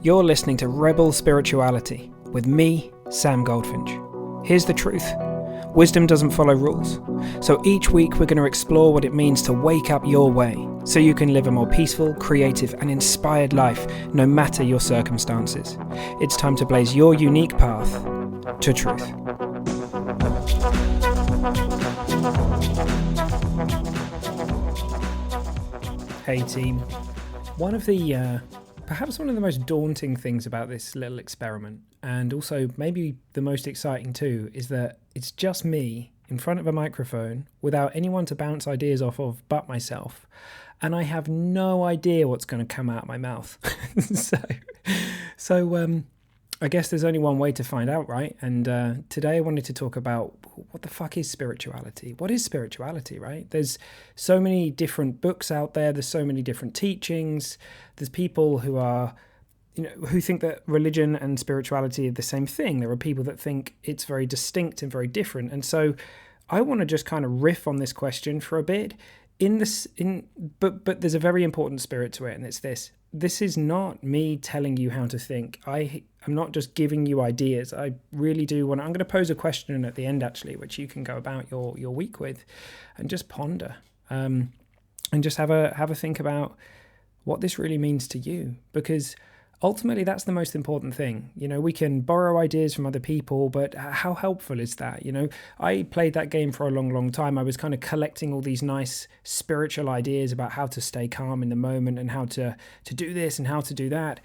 You're listening to Rebel Spirituality with me, Sam Goldfinch. Here's the truth. Wisdom doesn't follow rules. So each week we're going to explore what it means to wake up your way so you can live a more peaceful, creative and inspired life no matter your circumstances. It's time to blaze your unique path to truth. Hey team. Perhaps one of the most daunting things about this little experiment, and also maybe the most exciting too, is that it's just me in front of a microphone without anyone to bounce ideas off of but myself. And I have no idea what's going to come out of my mouth. So I guess there's only one way to find out, right? And today I wanted to talk about what the fuck is spirituality? What is spirituality, right? There's so many different books out there. There's so many different teachings. There's people who are, who think that religion and spirituality are the same thing. There are people that think it's very distinct and very different. And so I want to just kind of riff on this question for a bit. But there's a very important spirit to it, and it's this. This is not me telling you how to think. I'm not just giving you ideas. I really do want to. I'm going to pose a question at the end, actually, which you can go about your week with, and just ponder, and just have a think about what this really means to you, because ultimately that's the most important thing. We can borrow ideas from other people, but how helpful is that? I played that game for a long, long time. I was kind of collecting all these nice spiritual ideas about how to stay calm in the moment and how to do this and how to do that.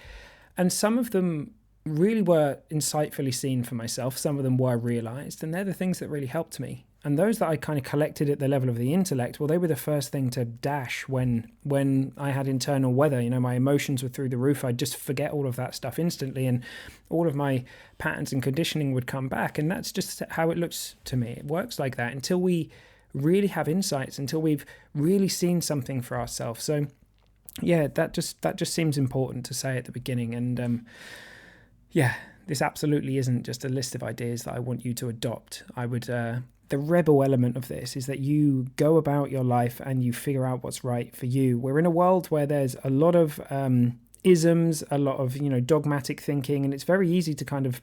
And some of them really were insightfully seen for myself. Some of them were realized, and they're the things that really helped me. And those that I kind of collected at the level of the intellect, well, they were the first thing to dash when I had internal weather. My emotions were through the roof. I'd just forget all of that stuff instantly, and all of my patterns and conditioning would come back. And that's just how it looks to me. It works like that until we really have insights, until we've really seen something for ourselves. So yeah, that just seems important to say at the beginning. And this absolutely isn't just a list of ideas that I want you to adopt. The rebel element of this is that you go about your life and you figure out what's right for you. We're in a world where there's a lot of isms, a lot of dogmatic thinking, and it's very easy to kind of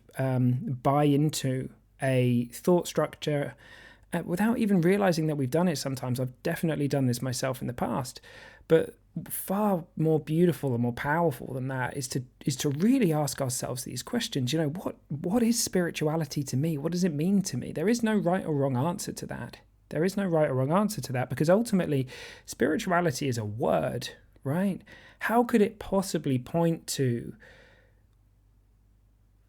buy into a thought structure without even realizing that we've done it sometimes. I've definitely done this myself in the past, but far more beautiful and more powerful than that is to really ask ourselves these questions. What is spirituality to me? What does it mean to me? There is no right or wrong answer to that. Because ultimately spirituality is a word, right? How could it possibly point to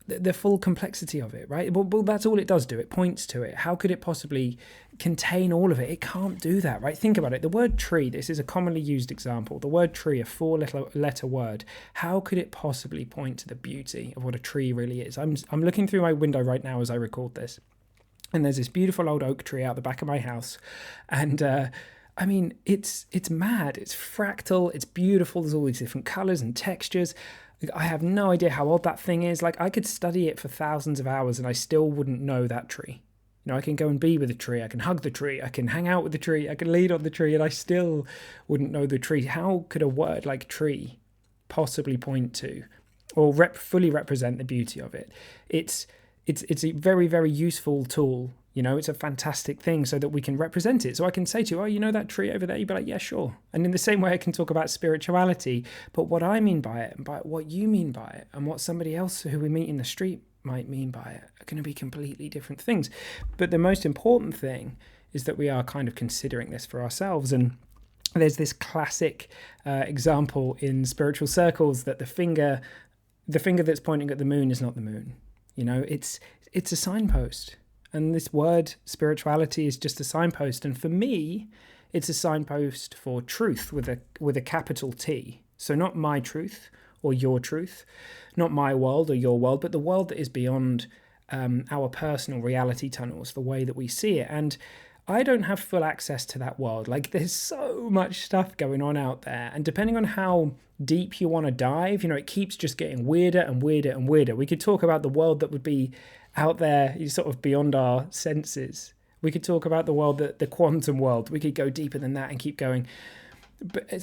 the full complexity of it, right? Well, that's all it does do. It points to it. How could it possibly contain all of it? It can't do that, right? Think about it. The word tree, this is a commonly used example. The word tree, a 4-letter word. How could it possibly point to the beauty of what a tree really is? I'm looking through my window right now as I record this, and there's this beautiful old oak tree out the back of my house, and it's mad. It's fractal. It's beautiful. There's all these different colors and textures. I have no idea how old that thing is. I could study it for thousands of hours and I still wouldn't know that tree. I can go and be with the tree. I can hug the tree. I can hang out with the tree. I can lean on the tree, and I still wouldn't know the tree. How could a word like tree possibly point to or fully represent the beauty of it? It's a very, very useful tool. It's a fantastic thing so that we can represent it. So I can say to you, that tree over there? You'd be like, yeah, sure. And in the same way, I can talk about spirituality, but what I mean by it, and by what you mean by it, and what somebody else who we meet in the street might mean by it are going to be completely different things. But the most important thing is that we are kind of considering this for ourselves. And there's this classic example in spiritual circles that the finger that's pointing at the moon is not the moon. It's a signpost. And this word spirituality is just a signpost. And for me, it's a signpost for truth with a capital T. So not my truth or your truth, not my world or your world, but the world that is beyond our personal reality tunnels, the way that we see it. And I don't have full access to that world. There's so much stuff going on out there. And depending on how deep you want to dive, it keeps just getting weirder and weirder and weirder. We could talk about the world that would be out there, sort of beyond our senses. We could talk about the world, the quantum world. We could go deeper than that and keep going.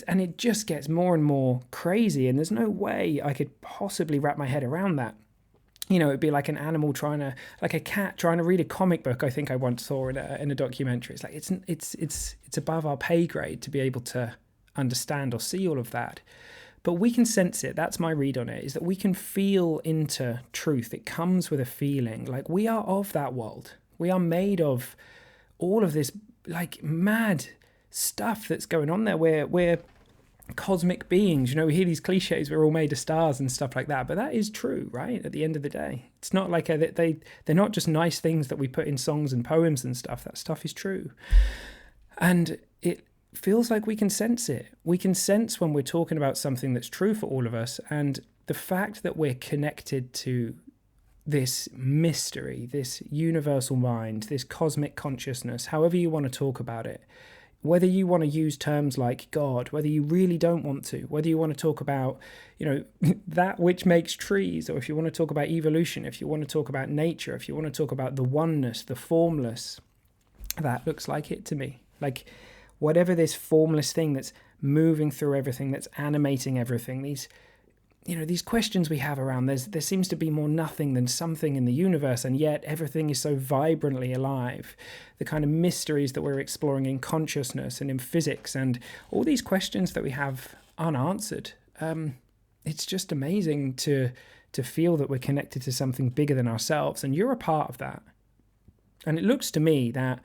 And it just gets more and more crazy, and there's no way I could possibly wrap my head around that. It'd be like an animal like a cat trying to read a comic book. I think I once saw in a documentary. It's like it's above our pay grade to be able to understand or see all of that. But we can sense it. That's my read on it, is that we can feel into truth. It comes with a feeling. Like, we are of that world. We are made of all of this, like, mad stuff that's going on there. We're cosmic beings. We hear these cliches, we're all made of stars and stuff like that. But that is true, right? At the end of the day. It's not like they're not just nice things that we put in songs and poems and stuff. That stuff is true. And it feels like we can sense it. We can sense when we're talking about something that's true for all of us, and the fact that we're connected to this mystery, this universal mind, this cosmic consciousness, however you want to talk about it, whether you want to use terms like God, whether you really don't want to, whether you want to talk about, that which makes trees, or if you want to talk about evolution, if you want to talk about nature, if you want to talk about the oneness, the formless, that looks like it to me. Like, whatever this formless thing that's moving through everything, that's animating everything, these questions we have around, there seems to be more nothing than something in the universe, and yet everything is so vibrantly alive. The kind of mysteries that we're exploring in consciousness and in physics, and all these questions that we have unanswered. It's just amazing to feel that we're connected to something bigger than ourselves, and you're a part of that. And it looks to me that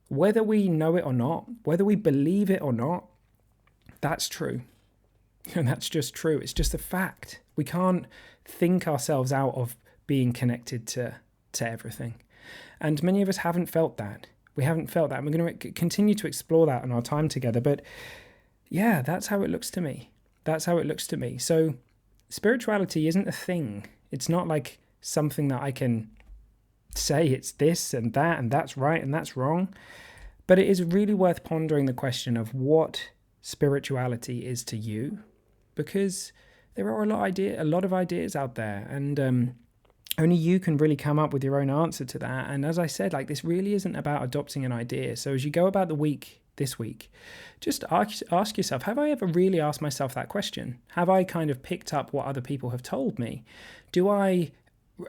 whether we know it or not, whether we believe it or not, that's true. And that's just true. It's just a fact. We can't think ourselves out of being connected to everything. And many of us haven't felt that. We haven't felt that. And we're going to continue to explore that in our time together. But yeah, that's how it looks to me. That's how it looks to me. So spirituality isn't a thing. It's not like something that I can say it's this and that's right and that's wrong. But it is really worth pondering the question of what spirituality is to you, because there are a lot of ideas out there, and only you can really come up with your own answer to that. And as I said, like, this really isn't about adopting an idea. So as you go about the week this week, just ask yourself, have I ever really asked myself that question? Have I kind of picked up what other people have told me?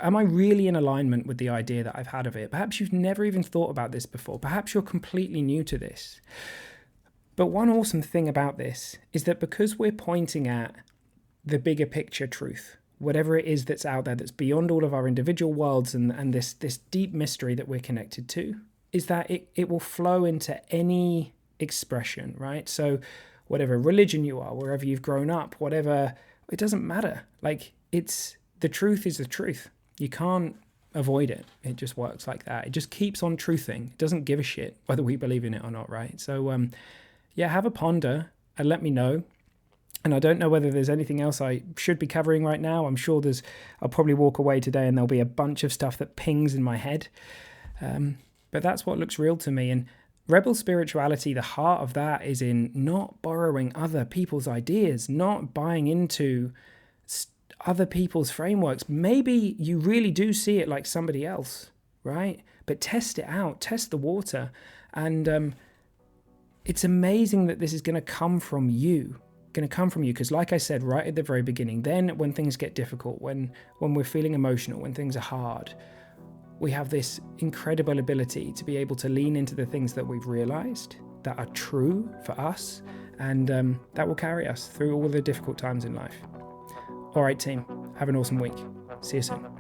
Am I really in alignment with the idea that I've had of it? Perhaps you've never even thought about this before. Perhaps you're completely new to this. But one awesome thing about this is that because we're pointing at the bigger picture truth, whatever it is that's out there that's beyond all of our individual worlds and this deep mystery that we're connected to, is that it will flow into any expression, right? So whatever religion you are, wherever you've grown up, whatever, it doesn't matter. Like, the truth is the truth. You can't avoid it. It just works like that. It just keeps on truthing. It doesn't give a shit whether we believe in it or not, right? So, yeah, have a ponder and let me know. And I don't know whether there's anything else I should be covering right now. I'm sure I'll probably walk away today and there'll be a bunch of stuff that pings in my head. But that's what looks real to me. And rebel spirituality, the heart of that is in not borrowing other people's ideas, not buying into other people's frameworks. Maybe you really do see it like somebody else, right? But test it out, test the water. And it's amazing that this is going to come from you. Because like I said right at the very beginning, then when things get difficult, when we're feeling emotional, when things are hard, we have this incredible ability to be able to lean into the things that we've realized that are true for us, and that will carry us through all the difficult times in life. All right, team, have an awesome week. See you soon.